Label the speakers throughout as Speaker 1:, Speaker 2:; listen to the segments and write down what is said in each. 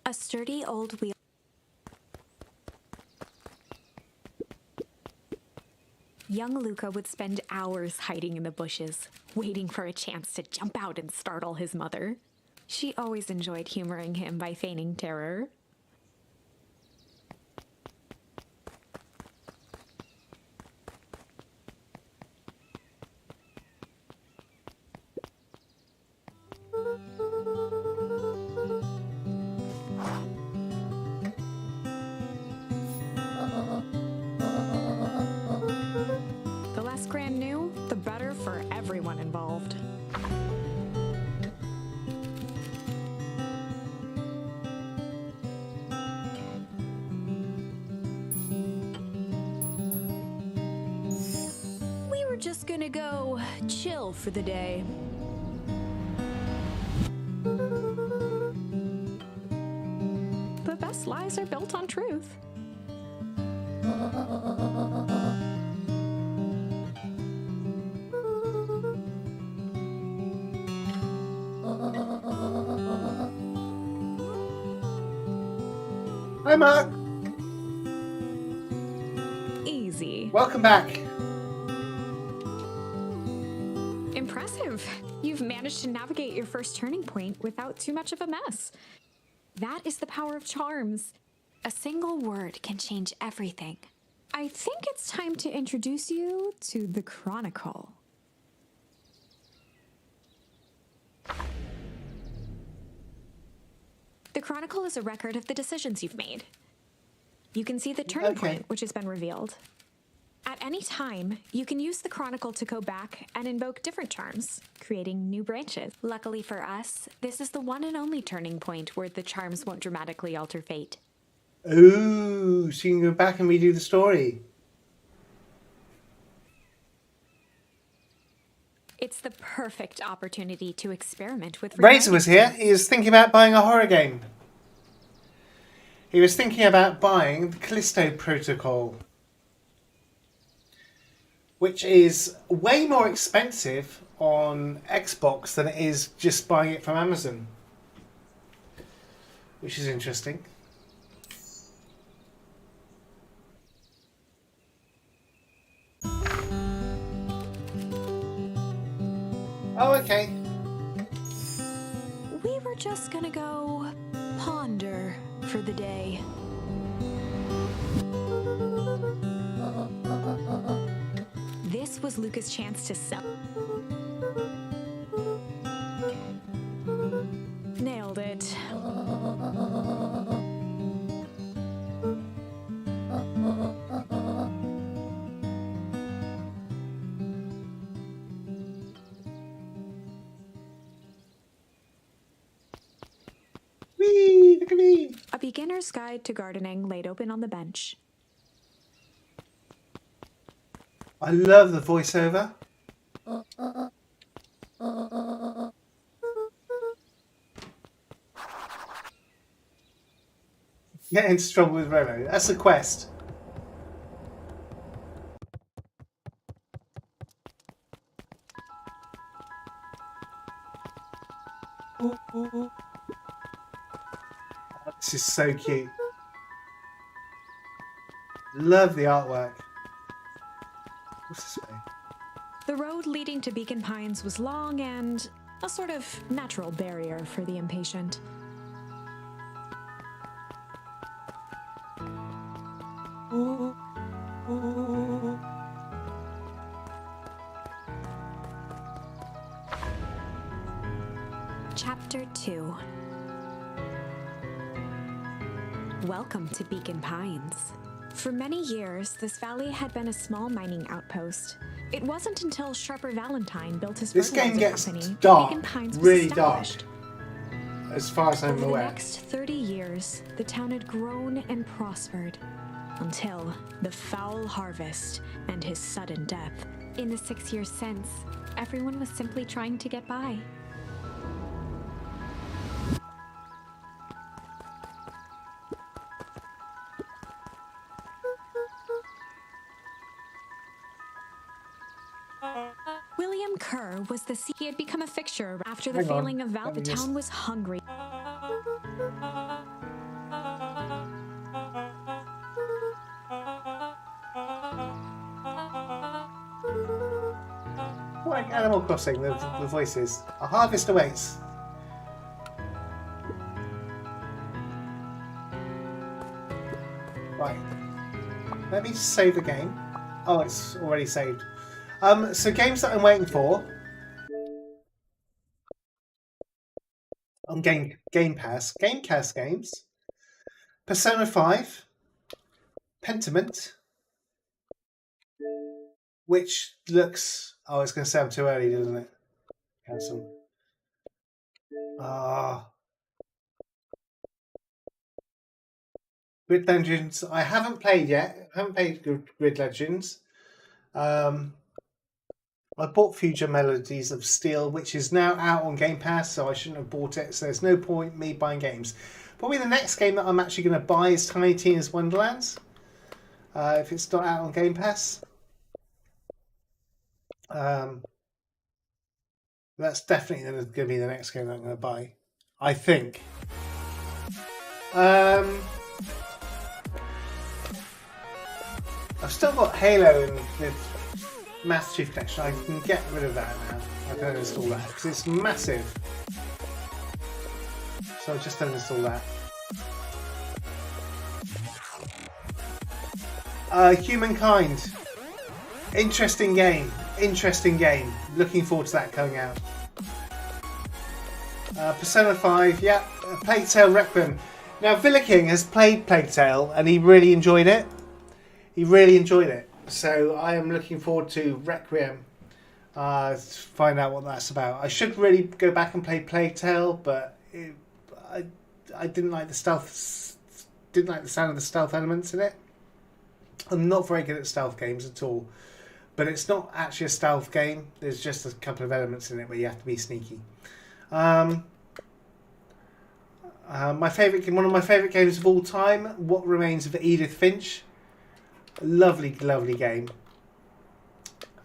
Speaker 1: A sturdy old wheel. Young Luca would spend hours hiding in the bushes, waiting for a chance to jump out and startle his mother. She always enjoyed humoring him by feigning terror. The less Gran knew, the better for everyone involved. We were just gonna go chill for the day. The best lies are built on truth.
Speaker 2: Hi, Mark.
Speaker 1: Easy.
Speaker 2: Welcome back.
Speaker 1: Impressive. You've managed to navigate your first turning point without too much of a mess. That is the power of charms. A single word can change everything. I think it's time to introduce you to the Chronicle. The Chronicle is a record of the decisions you've made. You can see the turning point, which has been revealed. At any time, you can use the Chronicle to go back and invoke different charms, creating new branches. Luckily for us, this is the one and only turning point where the charms won't dramatically alter fate.
Speaker 2: Ooh, so you can go back and redo the story.
Speaker 1: It's the perfect opportunity to experiment with
Speaker 2: Razor was here. He was thinking about buying a horror game. He was thinking about buying the Callisto Protocol, which is way more expensive on Xbox than it is just buying it from Amazon, which is interesting. Oh, okay.
Speaker 1: We were just gonna go ponder for the day. This was Luca's chance to sell. Nailed it.
Speaker 2: Whee, look at me.
Speaker 1: A beginner's guide to gardening laid open on the bench.
Speaker 2: I love the voiceover. Get into trouble with Rolo. That's a quest. Ooh, ooh, ooh. Oh, this is so cute. Love the artwork. What's this way?
Speaker 1: The road leading to Beacon Pines was long and a sort of natural barrier for the impatient.
Speaker 2: Ooh, ooh.
Speaker 1: Chapter 2. Welcome to Beacon Pines. For many years, this valley had been a small mining outpost. It wasn't until Sharper Valentine built his
Speaker 2: This game
Speaker 1: fertilizer
Speaker 2: gets
Speaker 1: company
Speaker 2: dark,
Speaker 1: that Beacon Pines was
Speaker 2: really dark,
Speaker 1: established.
Speaker 2: as far as I'm
Speaker 1: Over the
Speaker 2: aware.
Speaker 1: next 30 years, the town had grown and prospered until the foul harvest and his sudden death. In the 6 years since, everyone was simply trying to get by. remember was he had become a fixture after the
Speaker 2: Hang on,
Speaker 1: failing of Val.
Speaker 2: let me
Speaker 1: The
Speaker 2: just-
Speaker 1: town was hungry.
Speaker 2: Like Animal Crossing, the voices. A harvest awaits. Right. Let me just save the game. Oh, it's already saved. So games that I'm waiting for on Game Pass. Gamecast games. Persona 5. Pentiment. Which looks... Oh, it's going to sound too early, doesn't it? Cancel. Ah. Grid Legends. I haven't played yet. I haven't played Grid Legends. I bought Future Melodies of Steel, which is now out on Game Pass, so I shouldn't have bought it. So there's no point me buying games. Probably the next game that I'm actually going to buy is Tiny Tina's Wonderlands. If it's not out on Game Pass. That's definitely going to be the next game that I'm going to buy. I think. I've still got Halo and the Master Chief Collection. I can get rid of that now. I don't install that because it's massive. So I just don't install that. Humankind. Interesting game. Interesting game. Looking forward to that coming out. Persona 5. Yeah. Plague Tale Requiem. Now, Villa King has played Plague Tale and he really enjoyed it. He really enjoyed it. So I am looking forward to Requiem to find out what that's about. I should really go back and play Plague Tale, but I didn't like the stealth. Didn't like the sound of the stealth elements in it. I'm not very good at stealth games at all, but it's not actually a stealth game. There's just a couple of elements in it where you have to be sneaky. My favorite, one of my favorite games of all time, What Remains of Edith Finch. Lovely, lovely game.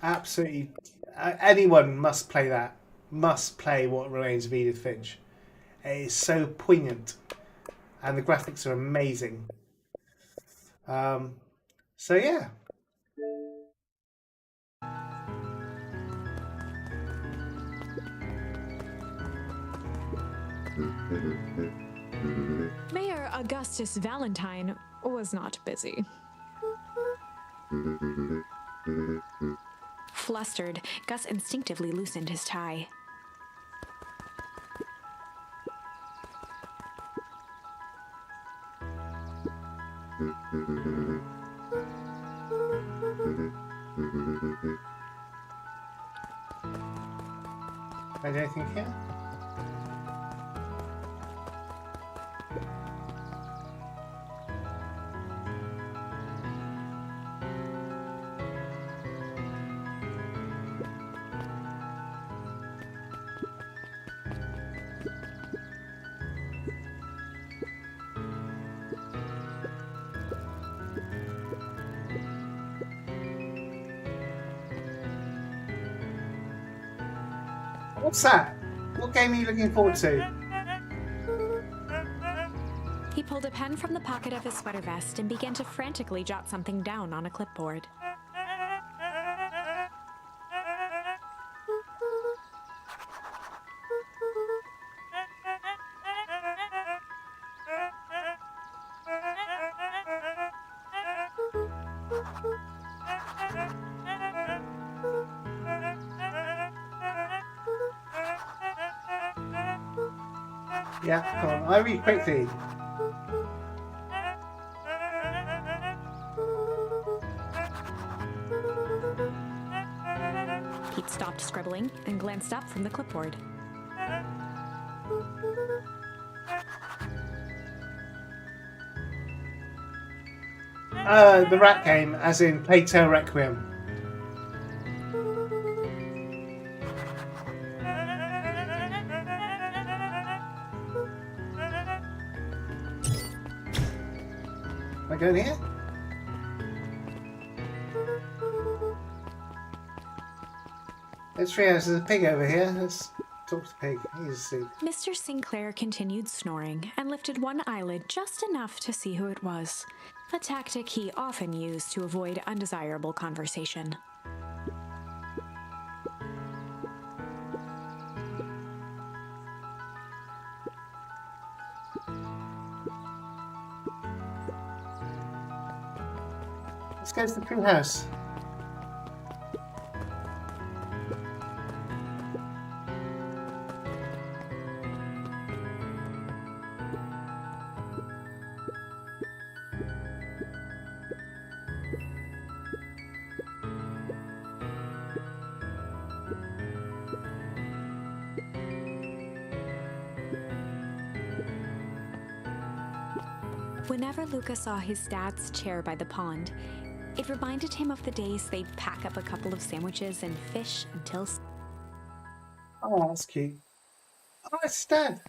Speaker 2: Absolutely, anyone must play that. Must play What Remains of Edith Finch. It is so poignant, and the graphics are amazing. So yeah.
Speaker 1: Mayor Augustus Valentine was not busy. Flustered, Gus instinctively loosened his tie.
Speaker 2: Find anything here? What's that? What game are you looking forward to?
Speaker 1: He pulled a pen from the pocket of his sweater vest and began to frantically jot something down on a clipboard.
Speaker 2: Yeah, come on. I read quickly.
Speaker 1: Pete stopped scribbling and glanced up from the clipboard.
Speaker 2: The rat game, as in Plague Tale Requiem. Am I going here? Let's realize there's a pig over here. Let's talk to the pig. He's asleep.
Speaker 1: Mr. Sinclair continued snoring and lifted one eyelid just enough to see who it was, a tactic he often used to avoid undesirable conversation.
Speaker 2: Let's go to the tree house.
Speaker 1: Whenever Luca saw his dad's chair by the pond, it reminded him of the days they'd pack up a couple of sandwiches and fish until...
Speaker 2: Oh, that's cute. Oh, it's Dad.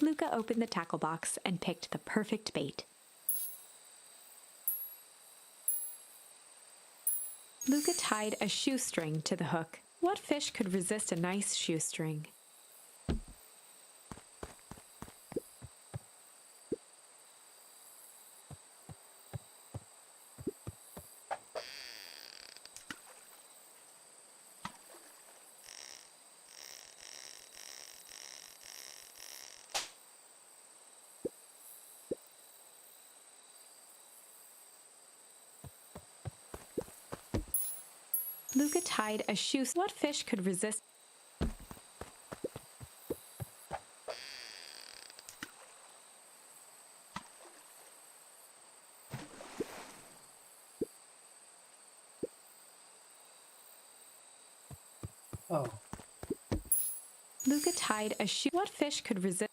Speaker 1: Luca opened the tackle box and picked the perfect bait. Luca tied a shoestring to the hook. What fish could resist a nice shoestring? Luca tied a shoe. What fish could resist?
Speaker 2: Oh.
Speaker 1: Luca tied a shoe. What fish could resist?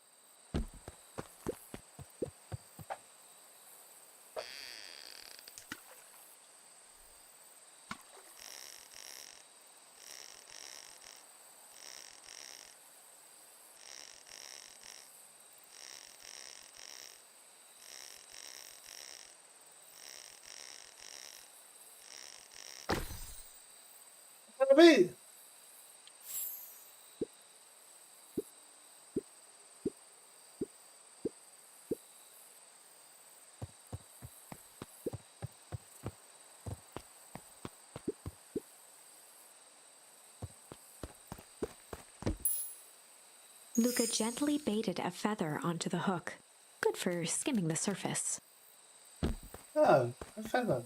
Speaker 2: What do you mean?
Speaker 1: Luca gently baited a feather onto the hook. Good for skimming the surface.
Speaker 2: Oh, a feather.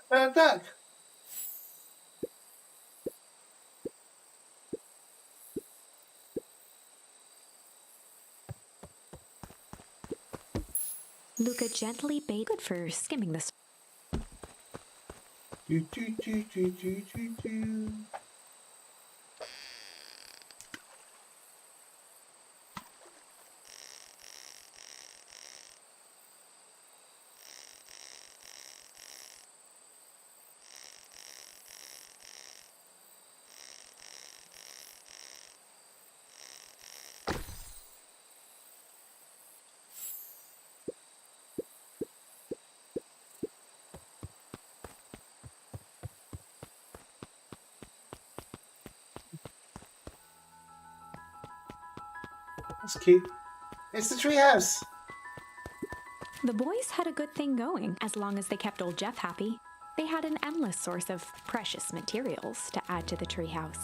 Speaker 2: A duck.
Speaker 1: Luca gently baited. Good for skimming the surface.
Speaker 2: Do, do, do, do, do, do, do. That's cute. It's the treehouse.
Speaker 1: The boys had a good thing going, as long as they kept old Jeff happy. They had an endless source of precious materials to add to the treehouse.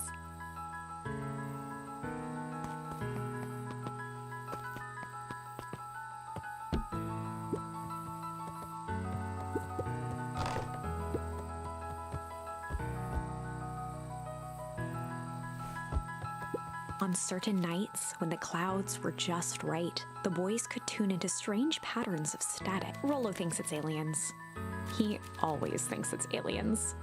Speaker 1: On certain nights, when the clouds were just right, the boys could tune into strange patterns of static. Rollo thinks it's aliens. He always thinks it's aliens.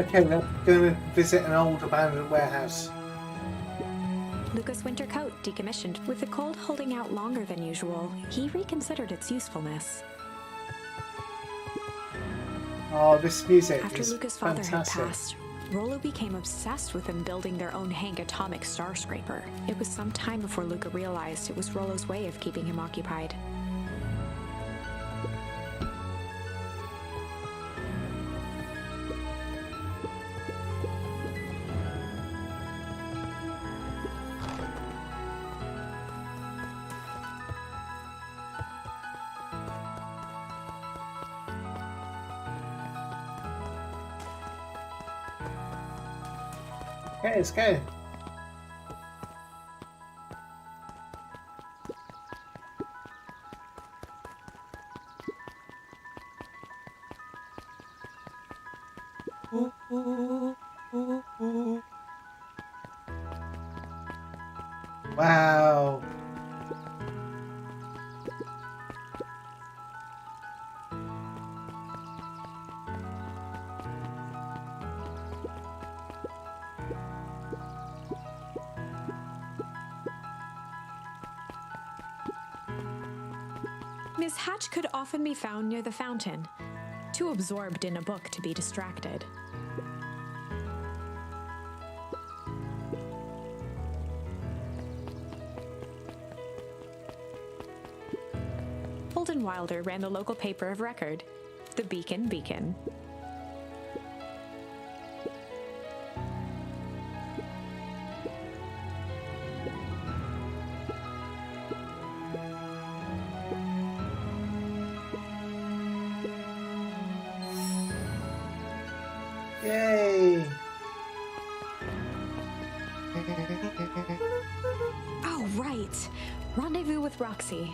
Speaker 2: Okay, we're going to visit an old abandoned warehouse.
Speaker 1: Luca's winter coat decommissioned. With the cold holding out longer than usual, he reconsidered its usefulness.
Speaker 2: Oh, this music
Speaker 1: After
Speaker 2: is
Speaker 1: Luca's father
Speaker 2: fantastic.
Speaker 1: had passed, Rollo became obsessed with them building their own Hank atomic star scraper. It was some time before Luca realized it was Rollo's way of keeping him occupied.
Speaker 2: Okay, let's go. Wow.
Speaker 1: Miss Hatch could often be found near the fountain, too absorbed in a book to be distracted. Holden Wilder ran the local paper of record, the Beacon.
Speaker 2: Yay.
Speaker 1: Oh, right. Rendezvous with Roxy.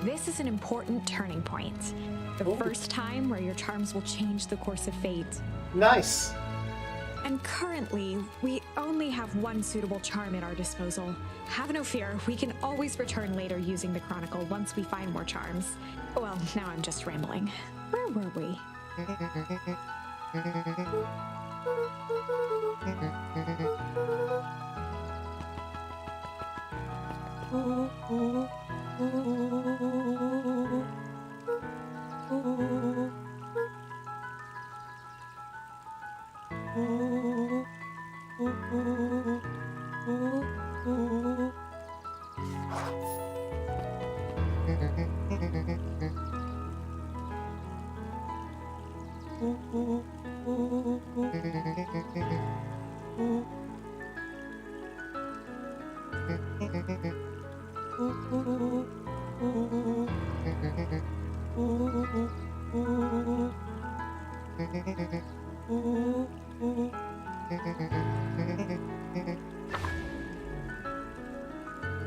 Speaker 1: This is an important turning point. The first time where your charms will change the course of fate.
Speaker 2: Nice.
Speaker 1: And currently, we only have one suitable charm at our disposal. Have no fear, we can always return later using the Chronicle once we find more charms. Well, now I'm just rambling. Where were we?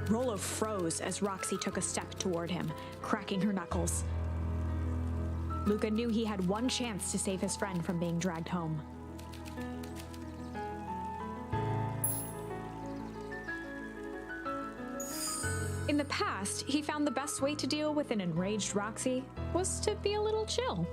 Speaker 1: Rollo froze as Roxy took a step toward him, cracking her knuckles. Luca knew he had one chance to save his friend from being dragged home. In the past, he found the best way to deal with an enraged Roxy was to be a little chill.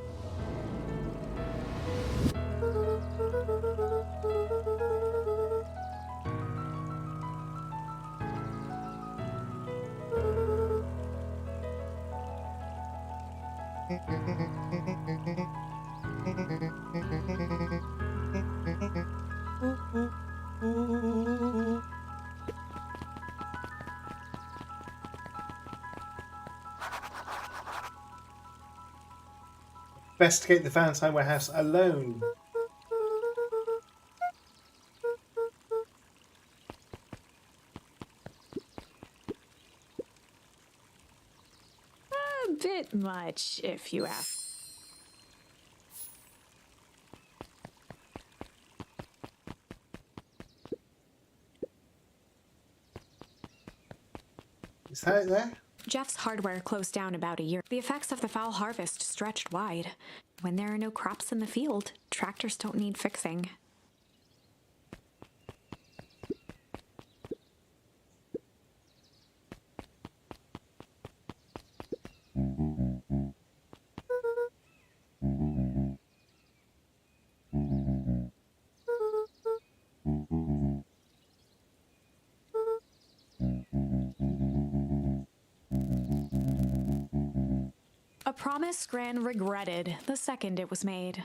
Speaker 2: Investigate the Valentine warehouse alone.
Speaker 1: A bit much, if you ask.
Speaker 2: Is that it there?
Speaker 1: Jeff's hardware closed down about a year. The effects of the foul harvest stretched wide. When there are no crops in the field, tractors don't need fixing. promise Gran regretted the second it was made.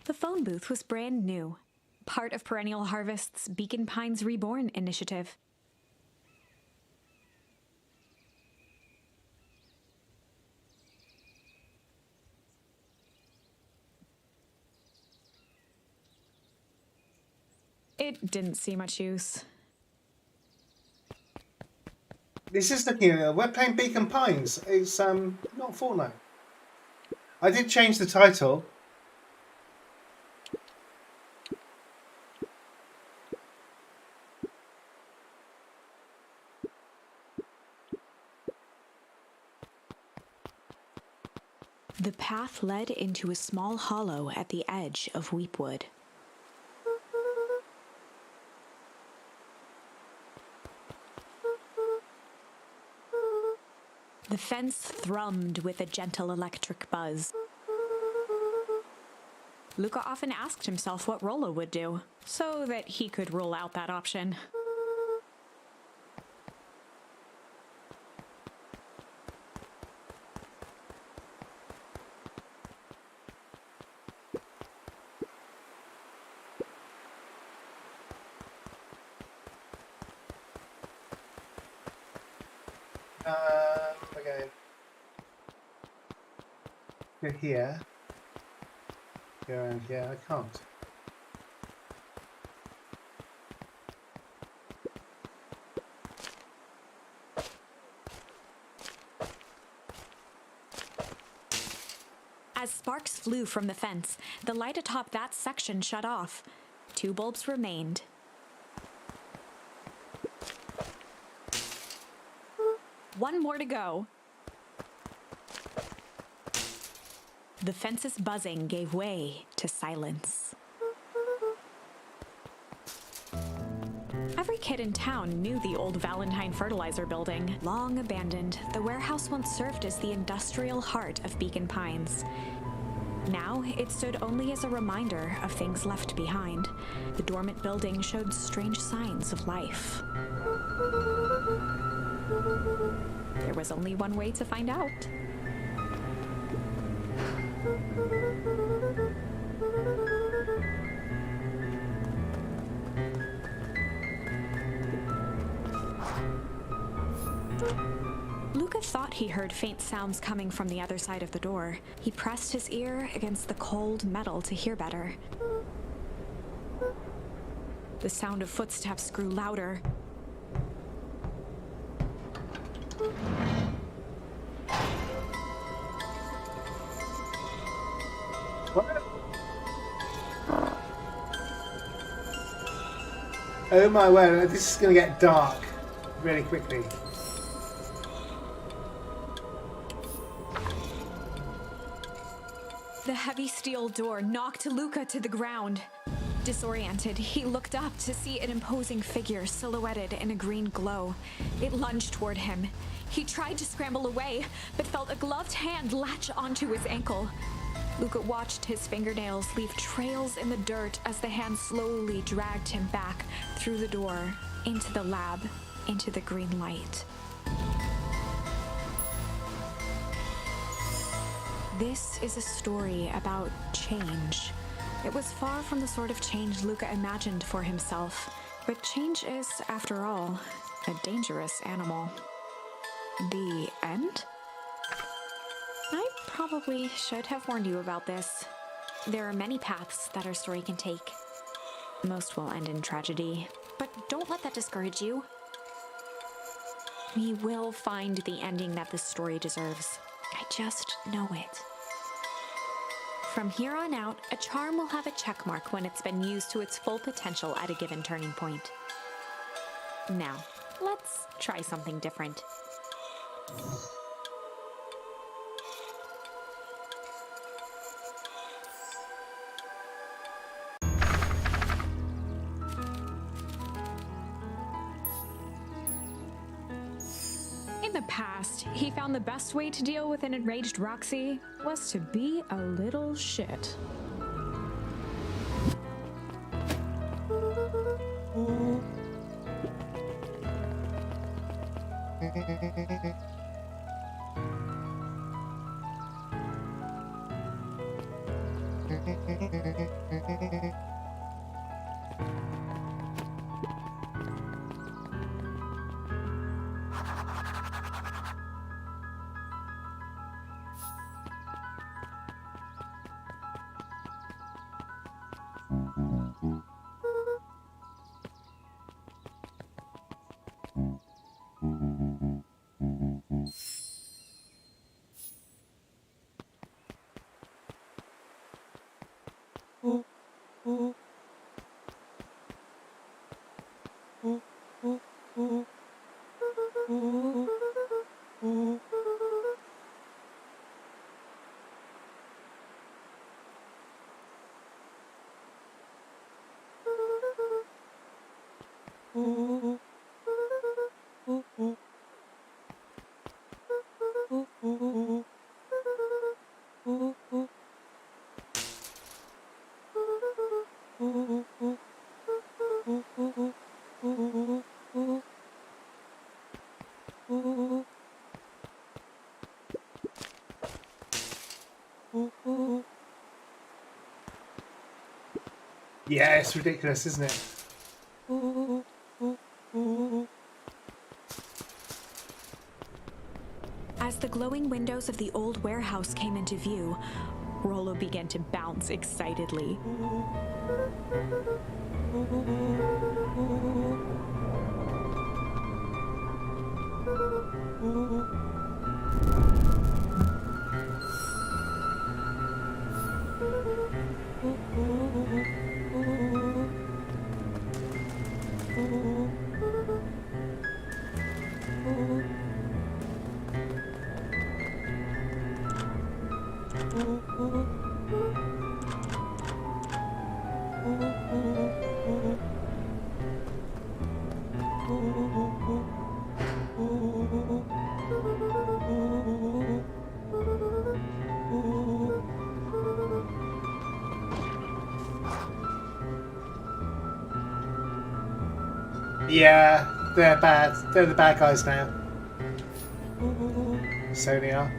Speaker 1: The phone booth was brand new, part of Perennial Harvest's Beacon Pines Reborn initiative. It didn't see much use.
Speaker 2: This is looking at we're playing Beacon Pines. It's not Fortnite. I did change the title.
Speaker 1: The path led into a small hollow at the edge of Weepwood. The fence thrummed with a gentle electric buzz. Luca often asked himself what Rollo would do, so that he could rule out that option.
Speaker 2: Okay. Go here. Go around here. I can't.
Speaker 1: As sparks flew from the fence, the light atop that section shut off. 2 bulbs remained. One more to go. The fence's buzzing gave way to silence. Every kid in town knew the old Valentine Fertilizer building. Long abandoned, the warehouse once served as the industrial heart of Beacon Pines. Now, it stood only as a reminder of things left behind. The dormant building showed strange signs of life. There was only one way to find out. Luca thought he heard faint sounds coming from the other side of the door. He pressed his ear against the cold metal to hear better. The sound of footsteps grew louder.
Speaker 2: What? Oh my word, this is going to get dark really quickly.
Speaker 1: The heavy steel door knocked Luca to the ground. Disoriented, he looked up to see an imposing figure silhouetted in a green glow. It lunged toward him. He tried to scramble away, but felt a gloved hand latch onto his ankle. Luca watched his fingernails leave trails in the dirt as the hand slowly dragged him back through the door, into the lab, into the green light. This is a story about change. It was far from the sort of change Luca imagined for himself, but change is, after all, a dangerous animal. The end? I probably should have warned you about this. There are many paths that our story can take. Most will end in tragedy, but don't let that discourage you. We will find the ending that this story deserves. I just know it. From here on out, a charm will have a check mark when it's been used to its full potential at a given turning point. Now, let's try something different. In the past, he found the best way to deal with an enraged Roxy was to be a little shit.
Speaker 2: Yeah, it's ridiculous, isn't it?
Speaker 1: As the glowing windows of the old warehouse came into view, Rollo began to bounce excitedly.
Speaker 2: Yeah, they're bad. They're the bad guys now. So they are.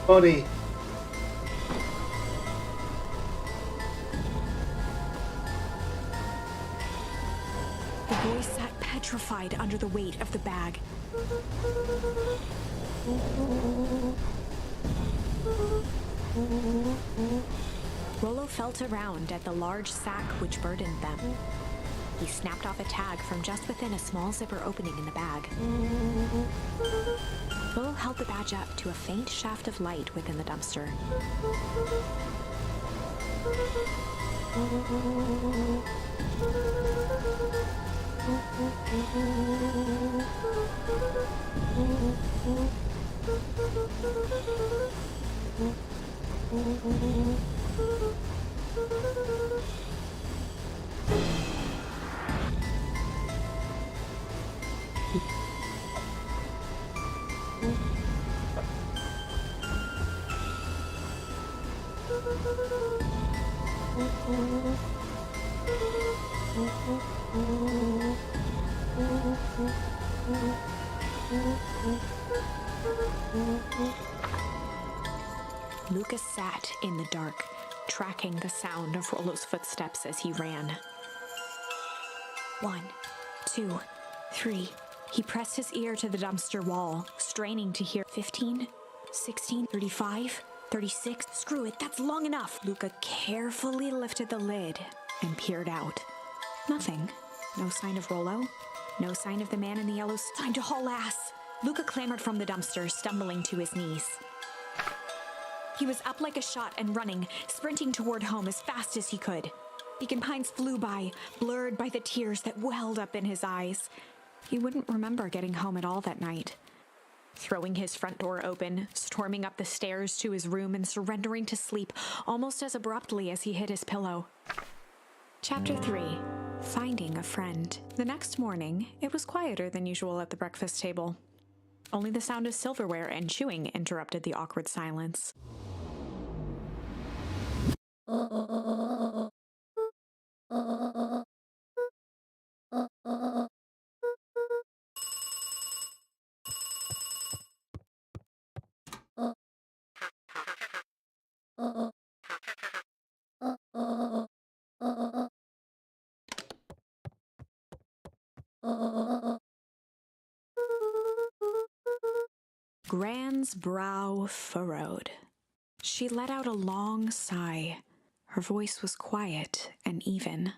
Speaker 2: Body.
Speaker 1: The boy sat petrified under the weight of the bag. Rollo felt around at the large sack which burdened them. He snapped off a tag from just within a small zipper opening in the bag. Rollo held the badge up to a faint shaft of light within the dumpster. Lucas sat in the dark, tracking the sound of Rollo's footsteps as he ran. 1, 2, 3. He pressed his ear to the dumpster wall, straining to hear 15, 16, 35, 36. Screw it, that's long enough. Luca carefully lifted the lid and peered out. Nothing. No sign of Rollo. No sign of the man in the yellow. Time to haul ass. Luca clambered from the dumpster, stumbling to his knees. He was up like a shot and running, sprinting toward home as fast as he could. Beacon Pines flew by, blurred by the tears that welled up in his eyes. He wouldn't remember getting home at all that night. Throwing his front door open, storming up the stairs to his room and surrendering to sleep almost as abruptly as he hit his pillow. Chapter 3. Finding a Friend. The next morning, it was quieter than usual at the breakfast table. Only the sound of silverware and chewing interrupted the awkward silence. Gran's brow furrowed. She let out a long sigh. Her voice was quiet and even.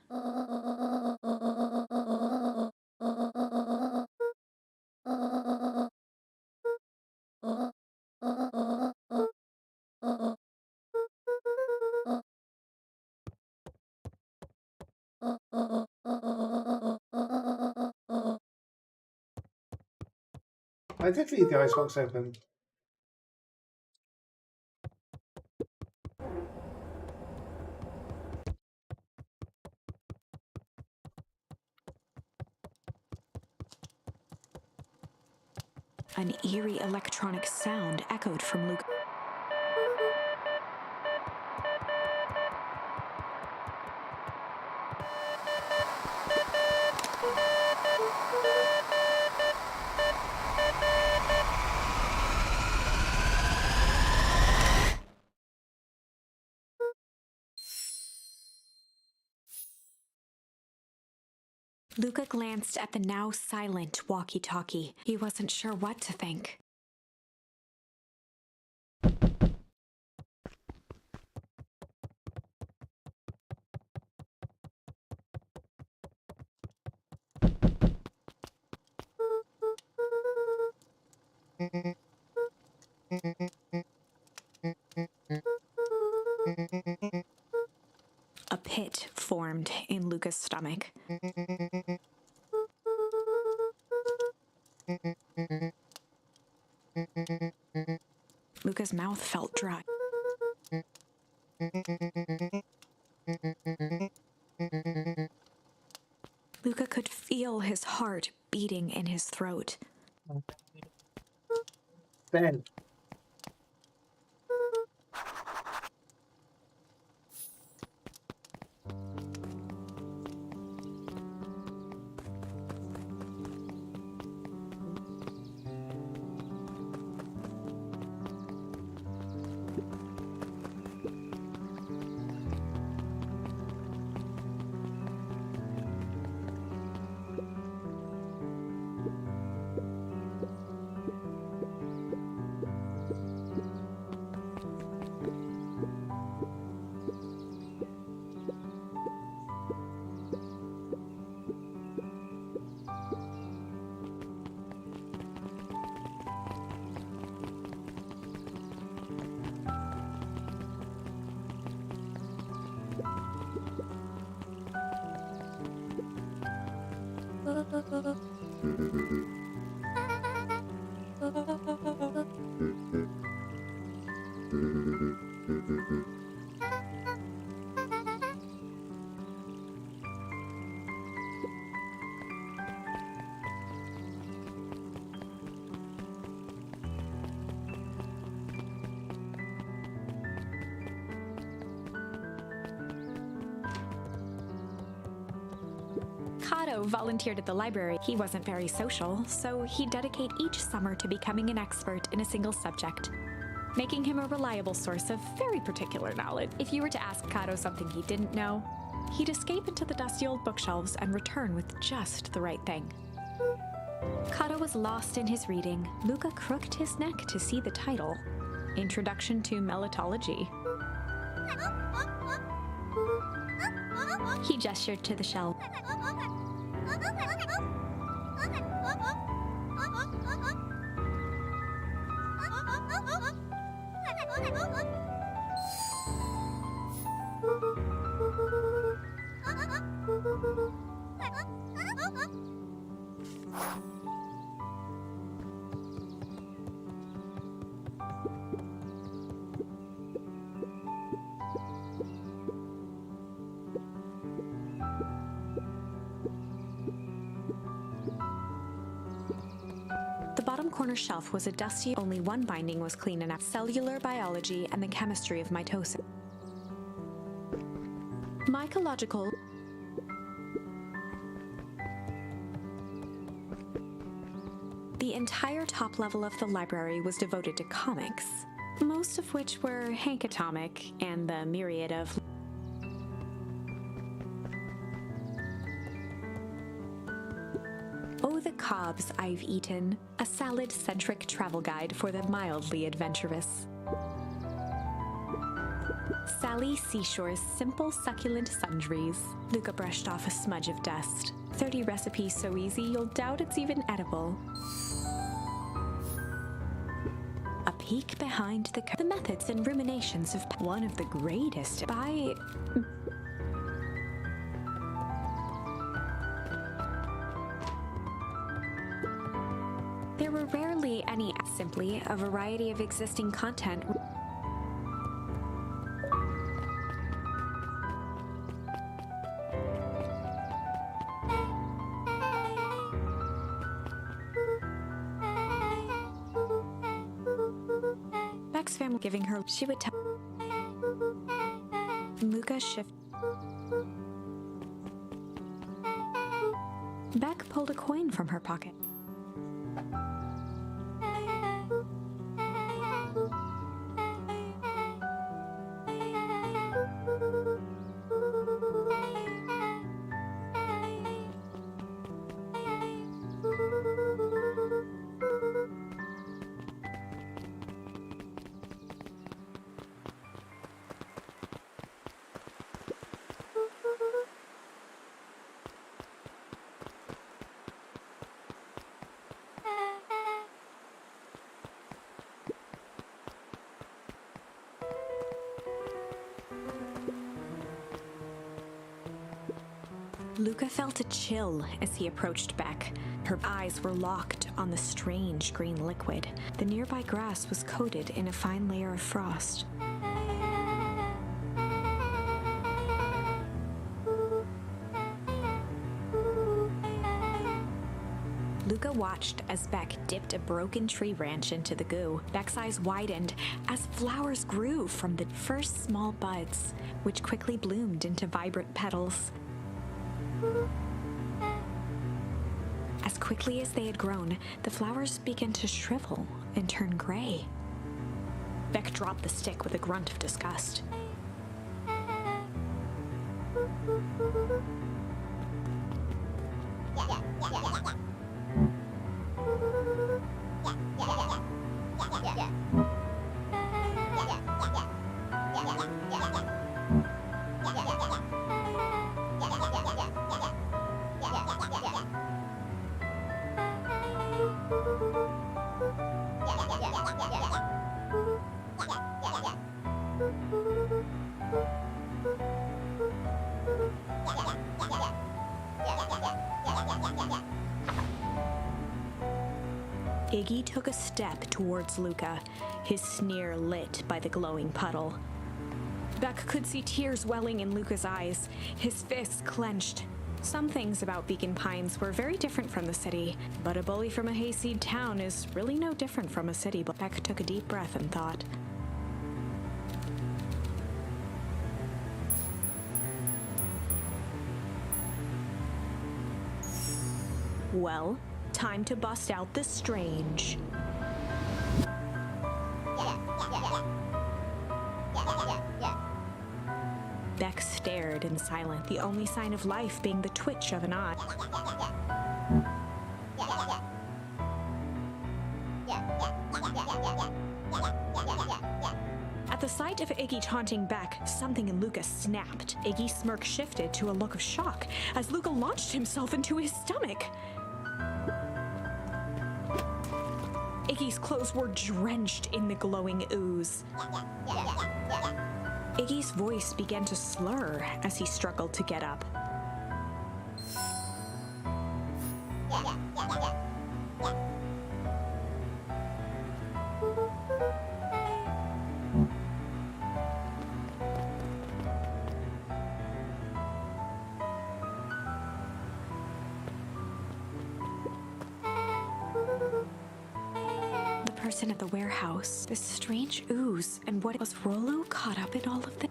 Speaker 2: I did leave the icebox open.
Speaker 1: An eerie electronic sound echoed from Luke. Luca glanced at the now silent walkie-talkie. He wasn't sure what to think. A pit formed in Luca's stomach. Luca's mouth felt dry. Luca could feel his heart beating in his throat.
Speaker 2: Ben.
Speaker 1: Cato volunteered at the library. He wasn't very social, so he'd dedicate each summer to becoming an expert in a single subject, making him a reliable source of very particular knowledge. If you were to ask Cato something he didn't know, he'd escape into the dusty old bookshelves and return with just the right thing. Cato was lost in his reading. Luca crooked his neck to see the title. Introduction to Melitology. He gestured to the shelf. The bottom corner shelf was a dusty, only one binding was clean enough. Cellular biology and the chemistry of mitosis. Mycological. The entire top level of the library was devoted to comics, most of which were Hank Atomic and the myriad of Oh, the Cobs I've Eaten, a salad-centric travel guide for the mildly adventurous. Sally Seashore's Simple Succulent Sundries. Luca brushed off a smudge of dust. 30 recipes so easy you'll doubt it's even edible. A peek behind the methods and ruminations of one of the greatest by... There were rarely any, simply a variety of existing content. Beck's family giving her, she would tell Luca shift. Beck pulled a coin from her pocket. Luca felt a chill as he approached Beck. Her eyes were locked on the strange green liquid. The nearby grass was coated in a fine layer of frost. Luca watched as Beck dipped a broken tree branch into the goo. Beck's eyes widened as flowers grew from the first small buds, which quickly bloomed into vibrant petals. As quickly as they had grown, the flowers began to shrivel and turn gray. Beck dropped the stick with a grunt of disgust. Iggy took a step towards Luca, his sneer lit by the glowing puddle. Beck could see tears welling in Luca's eyes, his fists clenched. Some things about Beacon Pines were very different from the city, but a bully from a hayseed town is really no different from a city. But Beck took a deep breath and thought. Well, time to bust out the strange. Beck stared in silence, the only sign of life being the twitch of an eye. the sight of Iggy taunting back, something in Luca snapped. Iggy's smirk shifted to a look of shock as Luca launched himself into his stomach. Iggy's clothes were drenched in the glowing ooze. Iggy's voice began to slur as he struggled to get up. The person at the warehouse, this strange ooze, and what was Rollo caught up in all of this?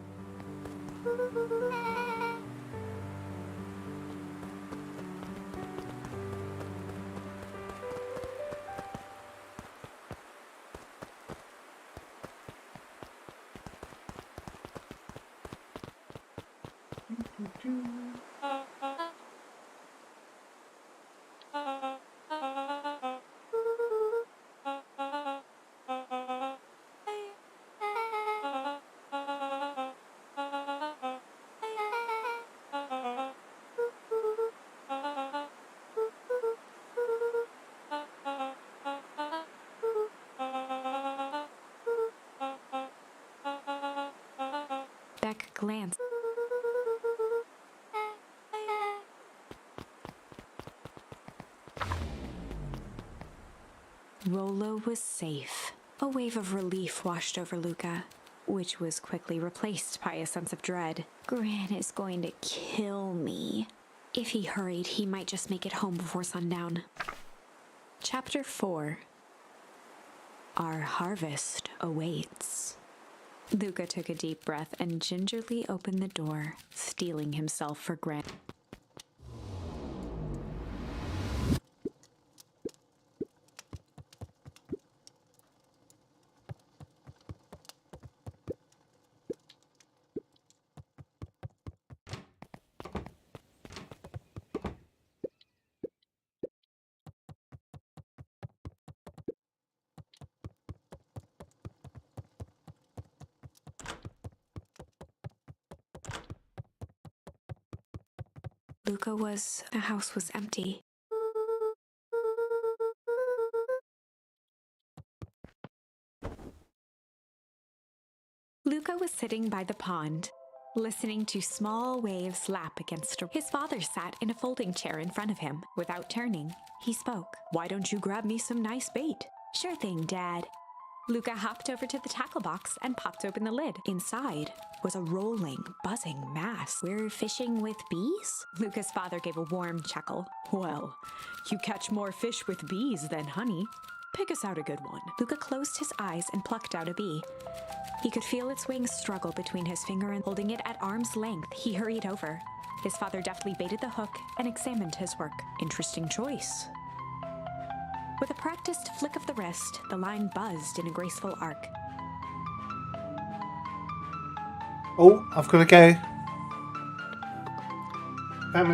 Speaker 1: Beck glanced. Rollo was safe. A wave of relief washed over Luca, which was quickly replaced by a sense of dread. Gran is going to kill me. If he hurried, he might just make it home before sundown. Chapter 4. Our harvest awaits. Luca took a deep breath and gingerly opened the door, steeling himself for Gran. The house was empty. Luca was sitting by the pond, listening to small waves lap against a... His father sat in a folding chair in front of him. Without turning, he spoke. "Why don't you grab me some nice bait?" "Sure thing, Dad." Luca hopped over to the tackle box and popped open the lid. Inside was a rolling, buzzing mass. "We're fishing with bees?" Luca's father gave a warm chuckle. "Well, you catch more fish with bees than honey. Pick us out a good one." Luca closed his eyes and plucked out a bee. He could feel its wings struggle between his finger and holding it at arm's length, he hurried over. His father deftly baited the hook and examined his work. "Interesting choice." With a practiced flick of the wrist, the line buzzed in a graceful arc.
Speaker 2: Oh, I've got to go. Family